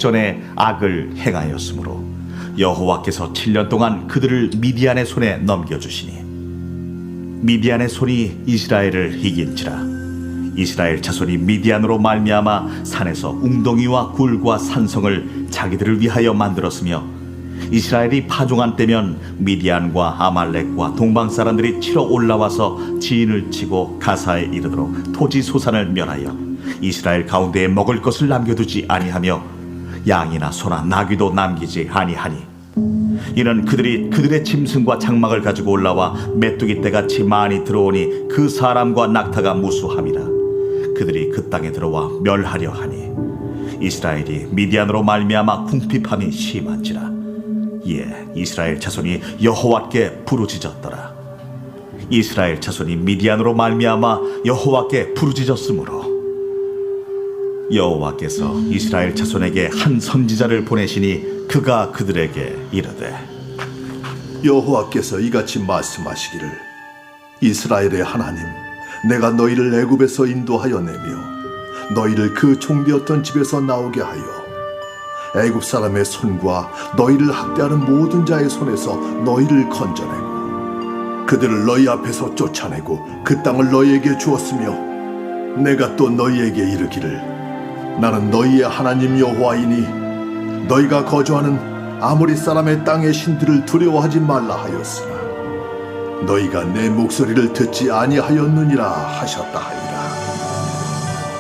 전에 악을 행하였으므로 여호와께서 7년 동안 그들을 미디안의 손에 넘겨주시니 미디안의 손이 이스라엘을 이긴지라. 이스라엘 자손이 미디안으로 말미암아 산에서 웅덩이와 굴과 산성을 자기들을 위하여 만들었으며 이스라엘이 파종한 때면 미디안과 아말렉과 동방 사람들이 치러 올라와서 지인을 치고 가사에 이르도록 토지 소산을 멸하여 이스라엘 가운데에 먹을 것을 남겨두지 아니하며 양이나 소나 나귀도 남기지 아니하니 이는 그들의 짐승과 장막을 가지고 올라와 메뚜기 떼같이 많이 들어오니 그 사람과 낙타가 무수함이라. 그들이 그 땅에 들어와 멸하려 하니 이스라엘이 미디안으로 말미암아 궁핍함이 심한지라. 이에 이스라엘 자손이 여호와께 부르짖었더라. 이스라엘 자손이 미디안으로 말미암아 여호와께 부르짖었으므로 여호와께서 이스라엘 자손에게 한 선지자를 보내시니 그가 그들에게 이르되 여호와께서 이같이 말씀하시기를 이스라엘의 하나님 내가 너희를 애굽에서 인도하여 내며 너희를 그 종되었던 집에서 나오게 하여 애굽 사람의 손과 너희를 학대하는 모든 자의 손에서 너희를 건져내고 그들을 너희 앞에서 쫓아내고 그 땅을 너희에게 주었으며 내가 또 너희에게 이르기를 나는 너희의 하나님 여호와이니 너희가 거주하는 아모리 사람의 땅의 신들을 두려워하지 말라 하였으나 너희가 내 목소리를 듣지 아니하였느니라 하셨다 하니라.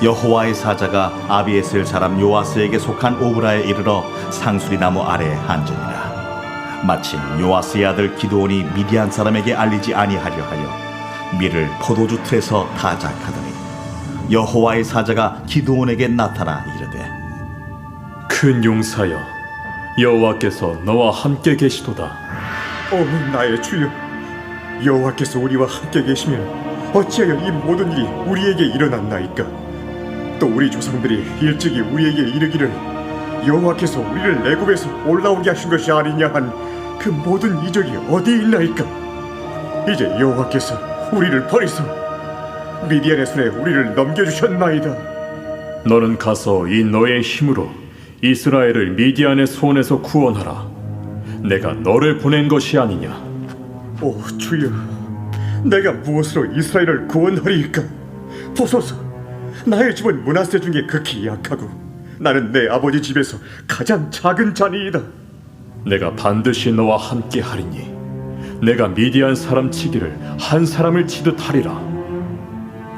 여호와의 사자가 아비에셀 사람 요아스에게 속한 오브라에 이르러 상수리 나무 아래에 앉으니라. 마침 요아스의 아들 기드온이 미디안 사람에게 알리지 아니하려 하여 밀을 포도주 틀에서 타작하더니 여호와의 사자가 기드온에게 나타나 이르되 큰 용사여 여호와께서 너와 함께 계시도다. 나의 주여, 여호와께서 우리와 함께 계시면 어찌하여 이 모든 일이 우리에게 일어났나이까? 또 우리 조상들이 일찍이 우리에게 이르기를 여호와께서 우리를 애굽에서 올라오게 하신 것이 아니냐 한 그 모든 이적이 어디에 있나이까? 이제 여호와께서 우리를 버리소 미디안의 손에 우리를 넘겨주셨나이다. 너는 가서 이 너의 힘으로 이스라엘을 미디안의 손에서 구원하라. 내가 너를 보낸 것이 아니냐. 오 주여, 내가 무엇으로 이스라엘을 구원하리이까? 보소서, 나의 집은 므낫세 중에 극히 약하고 나는 내 아버지 집에서 가장 작은 자니이다. 내가 반드시 너와 함께 하리니 내가 미디안 사람 치기를 한 사람을 치듯 하리라.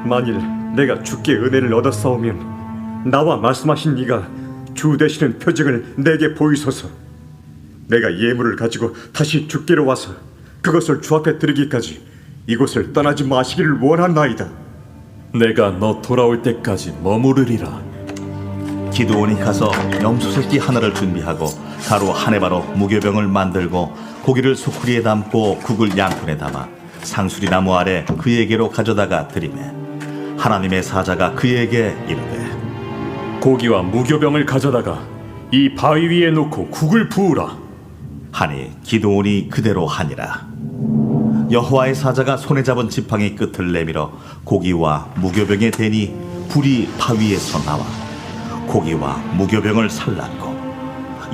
만일 내가 주께 은혜를 얻었사오면 나와 말씀하신 이가 주 되시는 표징을 내게 보이소서. 내가 예물을 가지고 다시 주께로 와서 그것을 주 앞에 드리기까지 이곳을 떠나지 마시기를 원하나이다. 내가 너 돌아올 때까지 머무르리라. 기드온이 가서 염소 새끼 하나를 준비하고 가루 한 해바로 무교병을 만들고 고기를 소쿠리에 담고 국을 양푼에 담아 상수리 나무 아래 그에게로 가져다가 드리매 하나님의 사자가 그에게 이르되 고기와 무교병을 가져다가 이 바위 위에 놓고 국을 부으라. 하니 기드온이 그대로 하니라. 여호와의 사자가 손에 잡은 지팡이 끝을 내밀어 고기와 무교병에 대니 불이 바위에서 나와 고기와 무교병을 살랐고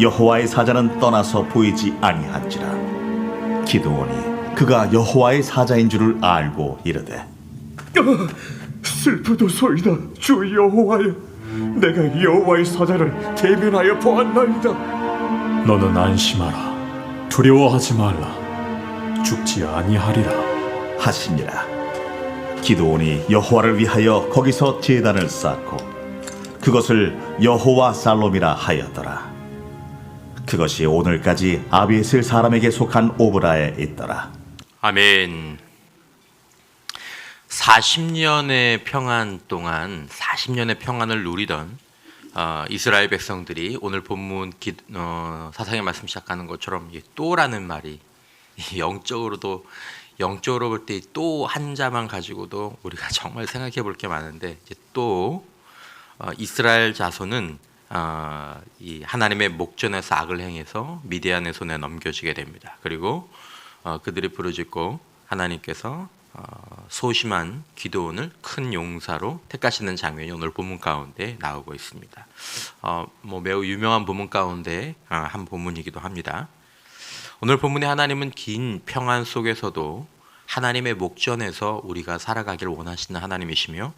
여호와의 사자는 떠나서 보이지 아니한지라. 기드온이 그가 여호와의 사자인 줄을 알고 이르되 슬프도소이다 주 여호와여, 내가 여호와의 사자를 대면하여 보았나이다. 너는 안심하라. 두려워하지 말라. 죽지 아니하리라 하시니라. 기드온이 여호와를 위하여 거기서 제단을 쌓고 그것을 여호와 살롬이라 하였더라. 그것이 오늘까지 아비에셀 사람에게 속한 오브라에 있더라. 아멘. 40년의 평안 동안 40년의 평안을 누리던 이스라엘 백성들이 오늘 본문 사상의 말씀 시작하는 것처럼 또라는 말이 영적으로 볼 때 또 한자만 가지고도 우리가 정말 생각해 볼 게 많은데 이제 또 이스라엘 자손은 이 하나님의 목전에서 악을 행해서 미디안의 손에 넘겨지게 됩니다. 그리고 그들이 부르짖고 하나님께서 소심한 기드온을 큰 용사로 택하시는 장면이 오늘 본문 가운데 나오고 있습니다. 매우 유명한 본문 가운데 한 본문이기도 합니다. 오늘 본문의 하나님은 긴 평안 속에서도 하나님의 목전에서 우리가 살아가기를 원하시는 하나님이시며,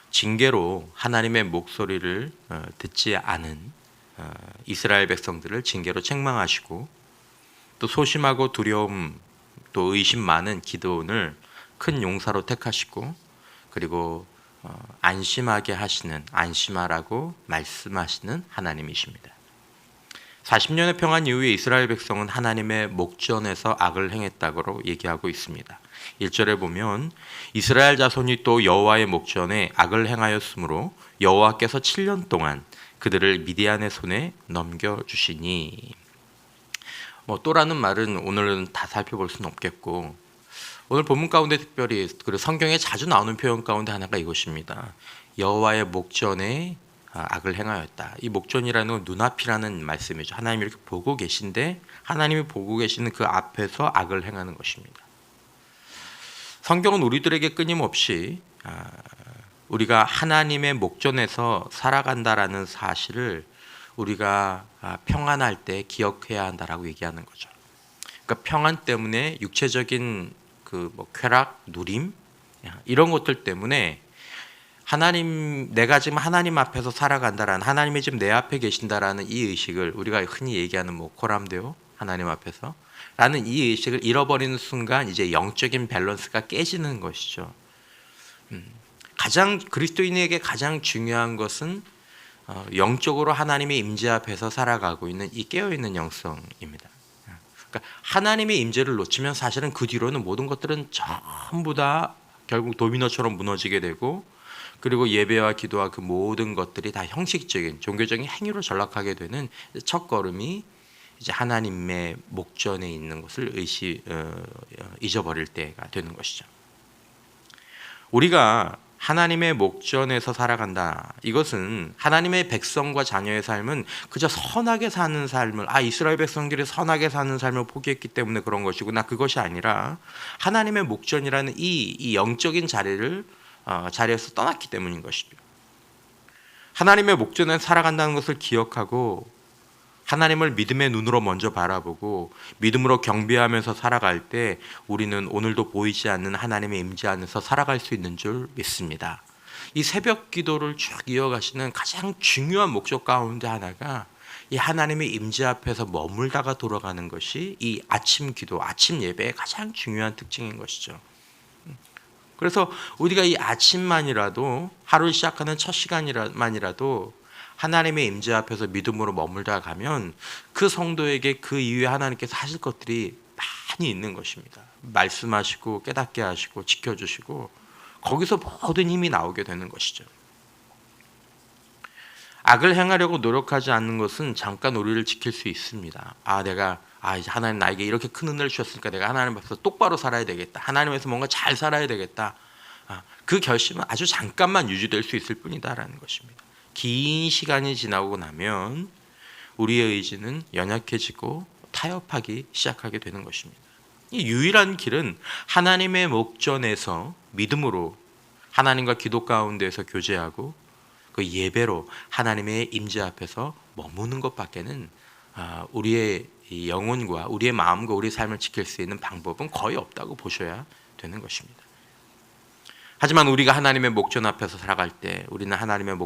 징계로 하나님의 목소리를 듣지 않은 이스라엘 백성들을 징계로 책망하시고, 또 소심하고 두려움 또 의심 많은 기드온을 큰 용사로 택하시고, 그리고 안심하게 하시는, 안심하라고 말씀하시는 하나님이십니다. 40년의 평안 이후에 이스라엘 백성은 하나님의 목전에서 악을 행했다고 얘기하고 있습니다. 1절에 보면 이스라엘 자손이 또 여호와의 목전에 악을 행하였으므로 여호와께서 7년 동안 그들을 미디안의 손에 넘겨주시니, 또라는 말은 오늘은 다 살펴볼 수는 없겠고, 오늘 본문 가운데 특별히 그리고 성경에 자주 나오는 표현 가운데 하나가 이것입니다. 여호와의 목전에 악을 행하였다. 이 목전이라는 건 눈앞이라는 말씀이죠. 하나님이 이렇게 보고 계신데, 하나님이 보고 계시는 그 앞에서 악을 행하는 것입니다. 성경은 우리들에게 끊임없이 우리가 하나님의 목전에서 살아간다라는 사실을 우리가 평안할 때 기억해야 한다라고 얘기하는 거죠. 그러니까 평안 때문에 육체적인 쾌락, 누림 이런 것들 때문에 내가 지금 하나님 앞에서 살아간다라는, 하나님이 지금 내 앞에 계신다라는 이 의식을, 우리가 흔히 얘기하는 코람데오, 하나님 앞에서 라는 이 의식을 잃어버리는 순간 이제 영적인 밸런스가 깨지는 것이죠. 그리스도인에게 가장 중요한 것은 영적으로 하나님의 임재 앞에서 살아가고 있는 이 깨어있는 영성입니다. 그러니까 하나님의 임재를 놓치면 사실은 그 뒤로는 모든 것들은 전부 다 결국 도미노처럼 무너지게 되고, 그리고 예배와 기도와 그 모든 것들이 다 형식적인 종교적인 행위로 전락하게 되는 첫 걸음이 이제 하나님의 목전에 있는 것을 잊어버릴 때가 되는 것이죠. 우리가 하나님의 목전에서 살아간다. 이것은 하나님의 백성과 자녀의 삶은 그저 선하게 사는 삶을, 이스라엘 백성들이 선하게 사는 삶을 포기했기 때문에 그런 것이구나, 그것이 아니라 하나님의 목전이라는 이 영적인 자리에서 떠났기 때문인 것이죠. 하나님의 목전에 살아간다는 것을 기억하고 하나님을 믿음의 눈으로 먼저 바라보고 믿음으로 경배하면서 살아갈 때 우리는 오늘도 보이지 않는 하나님의 임재 안에서 살아갈 수 있는 줄 믿습니다. 이 새벽 기도를 쭉 이어가시는 가장 중요한 목적 가운데 하나가 이 하나님의 임재 앞에서 머물다가 돌아가는 것이 이 아침 기도, 아침 예배의 가장 중요한 특징인 것이죠. 그래서 우리가 이 아침만이라도, 하루를 시작하는 첫 시간만이라도 하나님의 임재 앞에서 믿음으로 머물다 가면 그 성도에게 그 이후에 하나님께서 하실 것들이 많이 있는 것입니다. 말씀하시고 깨닫게 하시고 지켜주시고 거기서 모든 힘이 나오게 되는 것이죠. 악을 행하려고 노력하지 않는 것은 잠깐 우리를 지킬 수 있습니다. 이제 하나님 나에게 이렇게 큰 은혜를 주셨으니까 내가 하나님 앞에서 똑바로 살아야 되겠다, 하나님에서 뭔가 잘 살아야 되겠다, 그 결심은 아주 잠깐만 유지될 수 있을 뿐이다라는 것입니다. 긴 시간이 지나고 나면 우리의 의지는 연약해지고 타협하기 시작하게 되는 것입니다. 이 유일한 길은 하나님의 목전에서 믿음으로 하나님과 기도 가운데에서 교제하고 그 예배로 하나님의 임재 앞에서 머무는 것밖에는 우리의 영혼과 우리의 마음과 우리의 삶을 지킬 수 있는 방법은 거의 없다고 보셔야 되는 것입니다. 하지만 우리가 하나님의 목전 앞에서 살아갈 때 우리는 하나님의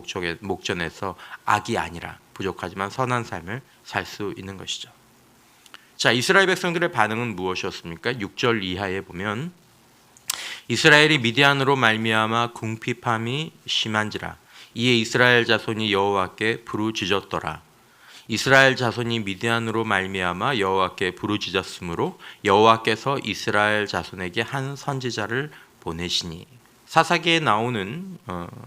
목전에서 악이 아니라 부족하지만 선한 삶을 살 수 있는 것이죠. 자, 이스라엘 백성들의 반응은 무엇이었습니까? 6절 이하에 보면 이스라엘이 미디안으로 말미암아 궁핍함이 심한지라 이에 이스라엘 자손이 여호와께 부르짖었더라. 이스라엘 자손이 미디안으로 말미암아 여호와께 부르짖었으므로 여호와께서 이스라엘 자손에게 한 선지자를 보내시니. 사사기에 나오는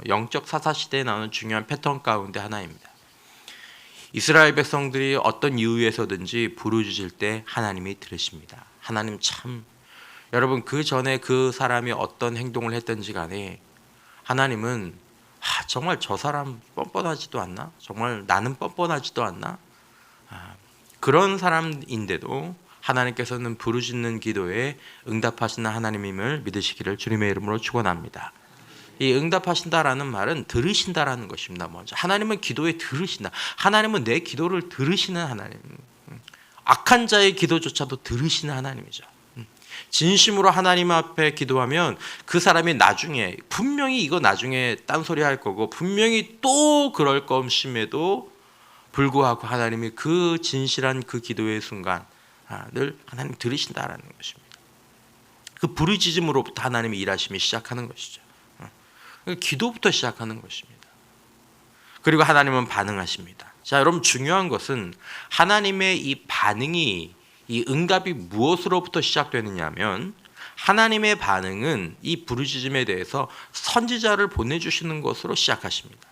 영적 사사 시대에 나오는 중요한 패턴 가운데 하나입니다. 이스라엘 백성들이 어떤 이유에서든지 부르짖을 때 하나님이 들으십니다. 하나님 참, 여러분 그 전에 그 사람이 어떤 행동을 했든지 간에 하나님은 정말 저 사람 뻔뻔하지도 않나? 정말 나는 뻔뻔하지도 않나? 그런 사람인데도 하나님께서는 부르짖는 기도에 응답하시는 하나님임을 믿으시기를 주님의 이름으로 축원합니다. 이 응답하신다라는 말은 들으신다라는 것입니다. 먼저 하나님은 기도에 들으신다. 하나님은 내 기도를 들으시는 하나님. 악한 자의 기도조차도 들으시는 하나님이죠. 진심으로 하나님 앞에 기도하면 그 사람이 나중에 분명히 이거 나중에 딴소리 할 거고 분명히 또 그럴 것임에도 불구하고 하나님이 그 진실한 그 기도의 순간 늘 하나님 들으신다라는 것입니다. 그 부르짖음으로부터 하나님의 일하심이 시작하는 것이죠. 기도부터 시작하는 것입니다. 그리고 하나님은 반응하십니다. 자, 여러분 중요한 것은 하나님의 이 반응이 이 응답이 무엇으로부터 시작되느냐 하면 하나님의 반응은 이 부르짖음에 대해서 선지자를 보내주시는 것으로 시작하십니다.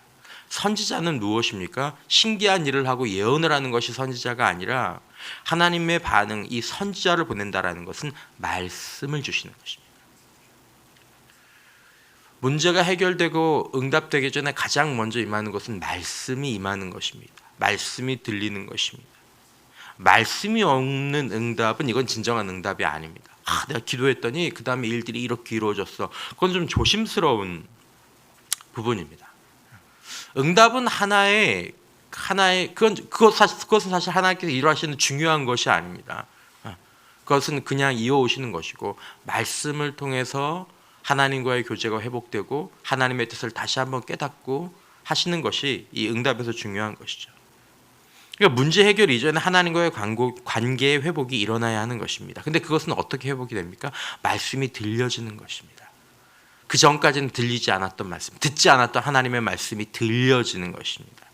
선지자는 무엇입니까? 신기한 일을 하고 예언을 하는 것이 선지자가 아니라 하나님의 반응, 이 선지자를 보낸다라는 것은 말씀을 주시는 것입니다. 문제가 해결되고 응답되기 전에 가장 먼저 임하는 것은 말씀이 임하는 것입니다. 말씀이 들리는 것입니다. 말씀이 없는 응답은 이건 진정한 응답이 아닙니다. 내가 기도했더니 그 다음에 일들이 이렇게 이루어졌어. 그건 좀 조심스러운 부분입니다. 응답은 하나의 그것은 사실 하나님께서 일하시는 중요한 것이 아닙니다. 그것은 그냥 이어오시는 것이고 말씀을 통해서 하나님과의 교제가 회복되고 하나님의 뜻을 다시 한번 깨닫고 하시는 것이 이 응답에서 중요한 것이죠. 그러니까 문제 해결 이전에 하나님과의 관계의 회복이 일어나야 하는 것입니다. 근데 그것은 어떻게 회복이 됩니까? 말씀이 들려지는 것입니다. 그 전까지는 들리지 않았던 말씀, 듣지 않았던 하나님의 말씀이 들려지는 것입니다.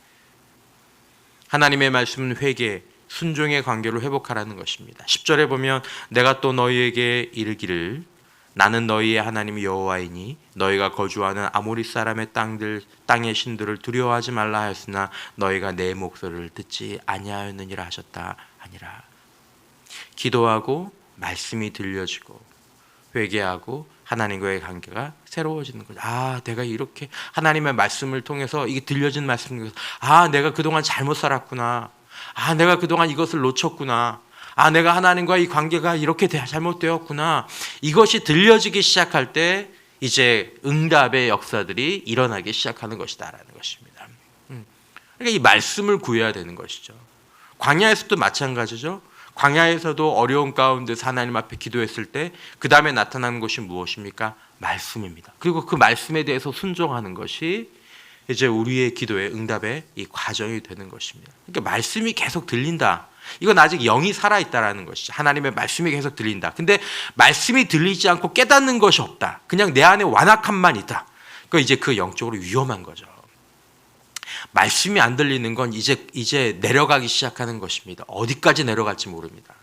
하나님의 말씀은 회개, 순종의 관계로 회복하라는 것입니다. 10절에 보면 내가 또 너희에게 이르기를 나는 너희의 하나님 여호와이니 너희가 거주하는 아모리 사람의 땅의 신들을 두려워하지 말라 하였으나 너희가 내 목소리를 듣지 아니하였느니라 하셨다 아니라. 기도하고 말씀이 들려지고 회개하고 하나님과의 관계가 새로워지는 거죠. 내가 이렇게 하나님의 말씀을 통해서 이게 들려진 말씀을 통해서 내가 그동안 잘못 살았구나. 내가 그동안 이것을 놓쳤구나. 내가 하나님과 이 관계가 이렇게 잘못되었구나. 이것이 들려지기 시작할 때 이제 응답의 역사들이 일어나기 시작하는 것이다라는 것입니다. 그러니까 이 말씀을 구해야 되는 것이죠. 광야에서도 마찬가지죠. 광야에서도 어려운 가운데서 하나님 앞에 기도했을 때 그 다음에 나타나는 것이 무엇입니까? 말씀입니다. 그리고 그 말씀에 대해서 순종하는 것이 이제 우리의 기도의 응답의 이 과정이 되는 것입니다. 그러니까 말씀이 계속 들린다. 이건 아직 영이 살아있다라는 것이죠. 하나님의 말씀이 계속 들린다. 근데 말씀이 들리지 않고 깨닫는 것이 없다. 그냥 내 안에 완악함만 있다. 그 이제 그 영적으로 위험한 거죠. 말씀이 안 들리는 건 이제 내려가기 시작하는 것입니다. 어디까지 내려갈지 모릅니다.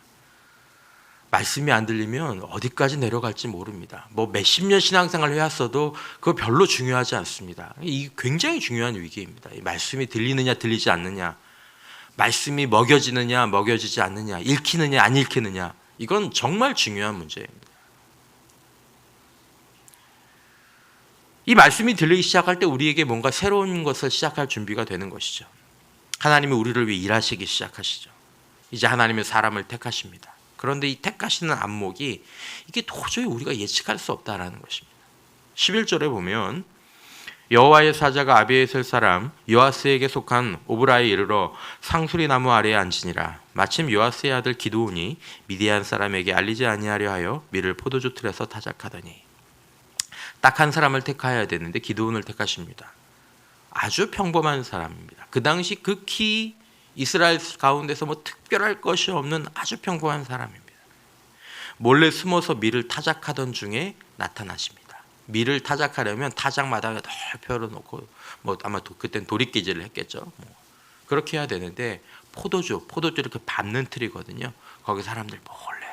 말씀이 안 들리면 어디까지 내려갈지 모릅니다. 몇십 년 신앙생활을 해왔어도 그거 별로 중요하지 않습니다. 이게 굉장히 중요한 위기입니다. 이 말씀이 들리느냐 들리지 않느냐, 말씀이 먹여지느냐 먹여지지 않느냐, 읽히느냐 안 읽히느냐, 이건 정말 중요한 문제입니다. 이 말씀이 들리기 시작할 때 우리에게 뭔가 새로운 것을 시작할 준비가 되는 것이죠. 하나님이 우리를 위해 일하시기 시작하시죠. 이제 하나님의 사람을 택하십니다. 그런데 이 택하시는 안목이 이게 도저히 우리가 예측할 수 없다라는 것입니다. 11절에 보면 여호와의 사자가 아비에셀 사람 요아스에게 속한 오브라에 이르러 상수리 나무 아래에 앉으니라. 마침 요아스의 아들 기드온이 미디안 사람에게 알리지 아니하려 하여 밀을 포도주 틀에서 타작하더니. 딱 한 사람을 택하여야 되는데 기드온을 택하십니다. 아주 평범한 사람입니다. 그 당시 극히 이스라엘 가운데서 특별할 것이 없는 아주 평범한 사람입니다. 몰래 숨어서 밀을 타작하던 중에 나타나십니다. 밀을 타작하려면 타작마당에 널 펴놓고 아마 그땐 도리깨질을 했겠죠. 그렇게 해야 되는데 포도주 이렇게 밟는 틀이거든요. 거기 사람들 몰래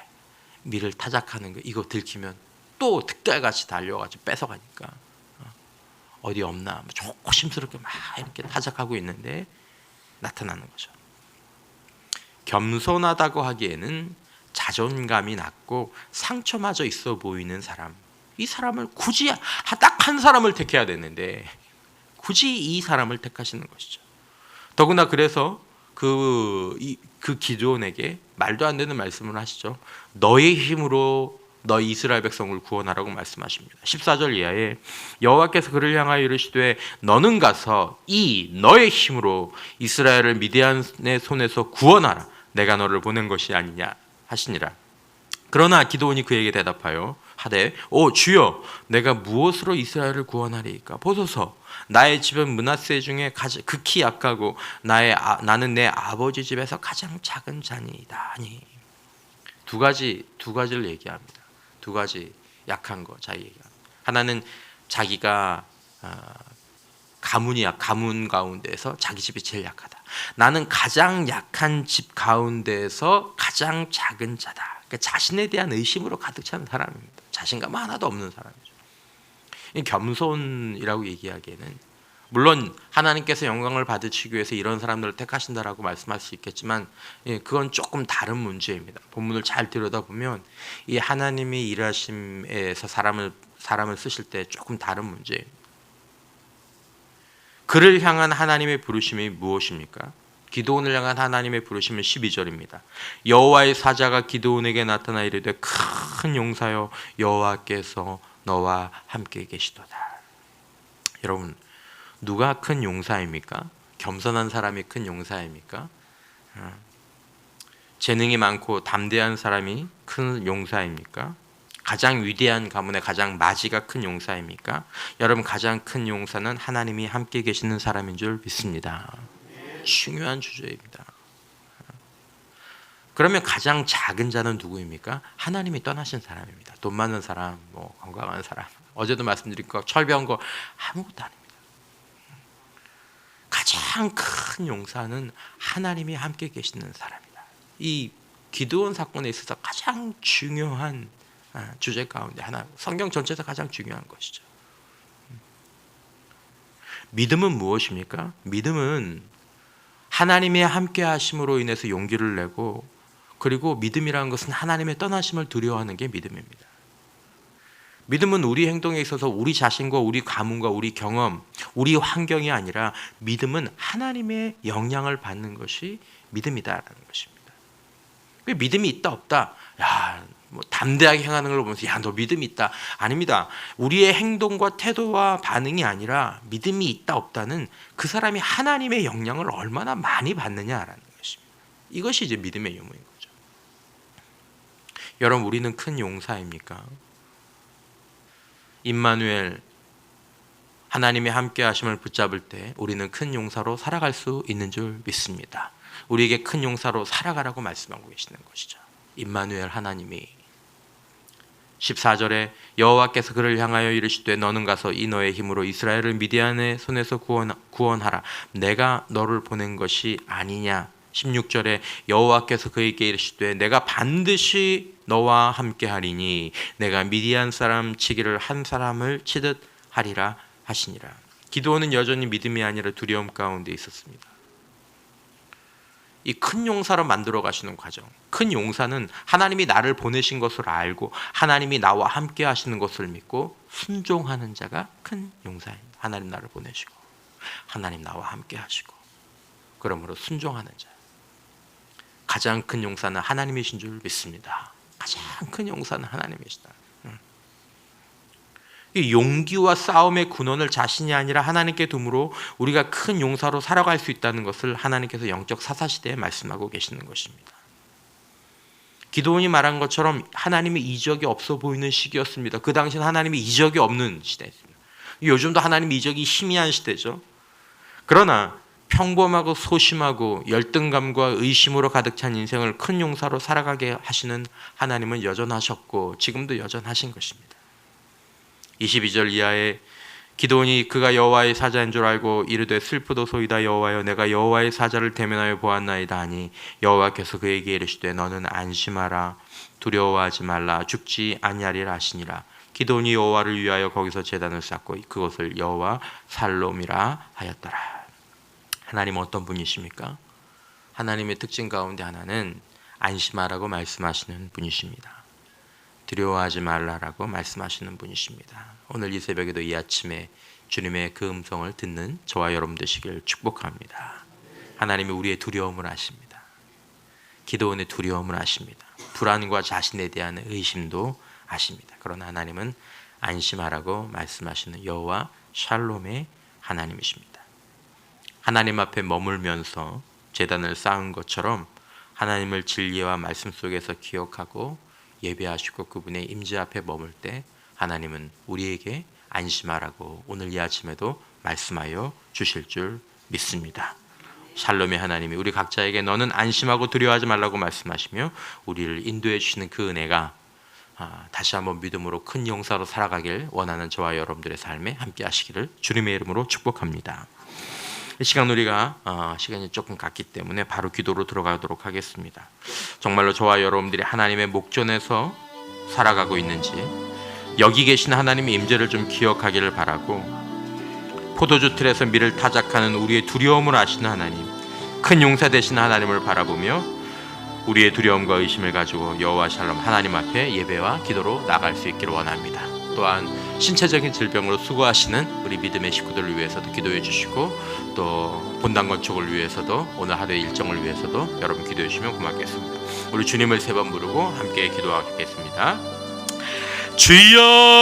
밀을 타작하는 거 이거 들키면 또 득달같이 달려가지고 뺏어가니까 어디 없나 조심스럽게 막 이렇게 타작하고 있는데 나타나는 거죠. 겸손하다고 하기에는 자존감이 낮고 상처마저 있어 보이는 사람. 이 사람을 굳이 딱 한 사람을 택해야 되는데 굳이 이 사람을 택하시는 것이죠. 더구나 그래서 그 기드온에게 말도 안 되는 말씀을 하시죠. 너의 힘으로 너희 이스라엘 백성을 구원하라고 말씀하십니다. 14절 이하에 여호와께서 그를 향하여 이르시되 너는 가서 이 너의 힘으로 이스라엘을 미디안의 손에서 구원하라. 내가 너를 보낸 것이 아니냐 하시니라. 그러나 기드온이 그에게 대답하여 하되 오 주여 내가 무엇으로 이스라엘을 구원하리이까. 보소서 나의 집은 므낫세 중에 극히 약하고 나는 내 아버지 집에서 가장 작은 자니이다. 아니 두 가지를 얘기합니다. 두 가지 약한 거 자기 얘기합니다. 하나는 자기가 가문 가운데에서 자기 집이 제일 약하다. 나는 가장 약한 집 가운데에서 가장 작은 자다. 그러니까 자신에 대한 의심으로 가득 찬 사람입니다. 자신감 하나도 없는 사람이죠. 이 겸손이라고 얘기하기에는 물론 하나님께서 영광을 받으시기 위해서 이런 사람들을 택하신다라고 말씀할 수 있겠지만 그건 조금 다른 문제입니다. 본문을 잘 들여다보면 이 하나님이 일하심에서 사람을 쓰실 때 조금 다른 문제입니다. 그를 향한 하나님의 부르심이 무엇입니까? 기드온을 향한 하나님의 부르심은 12절입니다. 여호와의 사자가 기드온에게 나타나 이르되 큰 용사여 여호와께서 너와 함께 계시도다. 여러분 누가 큰 용사입니까? 겸손한 사람이 큰 용사입니까? 재능이 많고 담대한 사람이 큰 용사입니까? 가장 위대한 가문의 가장 마지가 큰 용사입니까? 여러분 가장 큰 용사는 하나님이 함께 계시는 사람인 줄 믿습니다. 중요한 주제입니다. 그러면 가장 작은 자는 누구입니까? 하나님이 떠나신 사람입니다. 돈 많은 사람, 건강한 사람, 어제도 말씀드린 거 철병 거 아무것도 아닙니다. 가장 큰 용사는 하나님이 함께 계시는 사람이다. 이 기드온 사건에 있어서 가장 중요한 주제 가운데 하나, 성경 전체에서 가장 중요한 것이죠. 믿음은 무엇입니까? 믿음은 하나님의 함께 하심으로 인해서 용기를 내고, 그리고 믿음이라는 것은 하나님의 떠나심을 두려워하는 게 믿음입니다. 믿음은 우리 행동에 있어서 우리 자신과 우리 가문과 우리 경험, 우리 환경이 아니라 믿음은 하나님의 영향을 받는 것이 믿음이다라는 것입니다. 믿음이 있다 없다, 담대하게 행하는 걸 보면서 너 믿음이 있다. 아닙니다. 우리의 행동과 태도와 반응이 아니라 믿음이 있다 없다는 그 사람이 하나님의 영향을 얼마나 많이 받느냐라는 것입니다. 이것이 이제 믿음의 유무인 거죠. 여러분 우리는 큰 용사입니까? 임마누엘, 하나님의 함께 하심을 붙잡을 때 우리는 큰 용사로 살아갈 수 있는 줄 믿습니다. 우리에게 큰 용사로 살아가라고 말씀하고 계시는 것이죠. 임마누엘 하나님이 14절에 여호와께서 그를 향하여 이르시되 너는 가서 이 너의 힘으로 이스라엘을 미디안의 손에서 구원하라. 내가 너를 보낸 것이 아니냐. 16절에 여호와께서 그에게 이르시되 내가 반드시 너와 함께 하리니 내가 미디안 사람 치기를 한 사람을 치듯 하리라 하시니라. 기드온은 여전히 믿음이 아니라 두려움 가운데 있었습니다. 이 큰 용사로 만들어 가시는 과정, 큰 용사는 하나님이 나를 보내신 것을 알고 하나님이 나와 함께 하시는 것을 믿고 순종하는 자가 큰 용사입니다. 하나님 나를 보내시고 하나님 나와 함께 하시고 그러므로 순종하는 자, 가장 큰 용사는 하나님이신 줄 믿습니다. 가장 큰 용사는 하나님이시다. 이 용기와 싸움의 군원을 자신이 아니라 하나님께 둠으로 우리가 큰 용사로 살아갈 수 있다는 것을 하나님께서 영적 사사시대에 말씀하고 계시는 것입니다. 기드온이 말한 것처럼 하나님의 이적이 없어 보이는 시기였습니다. 그 당시는 하나님의 이적이 없는 시대였습니다. 요즘도 하나님의 이적이 희미한 시대죠. 그러나 평범하고 소심하고 열등감과 의심으로 가득 찬 인생을 큰 용사로 살아가게 하시는 하나님은 여전하셨고 지금도 여전하신 것입니다. 22절 이하에 기드온이 그가 여호와의 사자인 줄 알고 이르되 슬프도소이다 여호와여 내가 여호와의 사자를 대면하여 보았나이다 하니 여호와께서 그에게 이르시되 너는 안심하라 두려워하지 말라 죽지 아니하리라 하시니라. 기드온이 여호와를 위하여 거기서 제단을 쌓고 그것을 여호와 살롬이라 하였더라. 하나님 어떤 분이십니까? 하나님의 특징 가운데 하나는 안심하라고 말씀하시는 분이십니다. 두려워하지 말라라고 말씀하시는 분이십니다. 오늘 이 새벽에도 이 아침에 주님의 그 음성을 듣는 저와 여러분 되시길 축복합니다. 하나님이 우리의 두려움을 아십니다. 기도원의 두려움을 아십니다. 불안과 자신에 대한 의심도 아십니다. 그러나 하나님은 안심하라고 말씀하시는 여호와 샬롬의 하나님이십니다. 하나님 앞에 머물면서 제단을 쌓은 것처럼 하나님을 진리와 말씀 속에서 기억하고 예배하시고 그분의 임재 앞에 머물 때 하나님은 우리에게 안심하라고 오늘 이 아침에도 말씀하여 주실 줄 믿습니다. 샬롬의 하나님이 우리 각자에게 너는 안심하고 두려워하지 말라고 말씀하시며 우리를 인도해 주시는 그 은혜가 다시 한번 믿음으로 큰 용사로 살아가길 원하는 저와 여러분들의 삶에 함께 하시기를 주님의 이름으로 축복합니다. 이 시간 우리가 시간이 조금 갔기 때문에 바로 기도로 들어가도록 하겠습니다. 정말로 저와 여러분들이 하나님의 목전에서 살아가고 있는지 여기 계신 하나님의 임재를 좀 기억하기를 바라고 포도주 틀에서 밀을 타작하는 우리의 두려움을 아시는 하나님, 큰 용사 되신 하나님을 바라보며 우리의 두려움과 의심을 가지고 여호와 샬롬 하나님 앞에 예배와 기도로 나갈 수 있기를 원합니다. 또한 신체적인 질병으로 수고하시는 우리 믿음의 식구들을 위해서도 기도해 주시고 또 본당 건축을 위해서도 오늘 하루의 일정을 위해서도 여러분 기도해 주시면 고맙겠습니다. 우리 주님을 세 번 부르고 함께 기도하겠습니다. 주여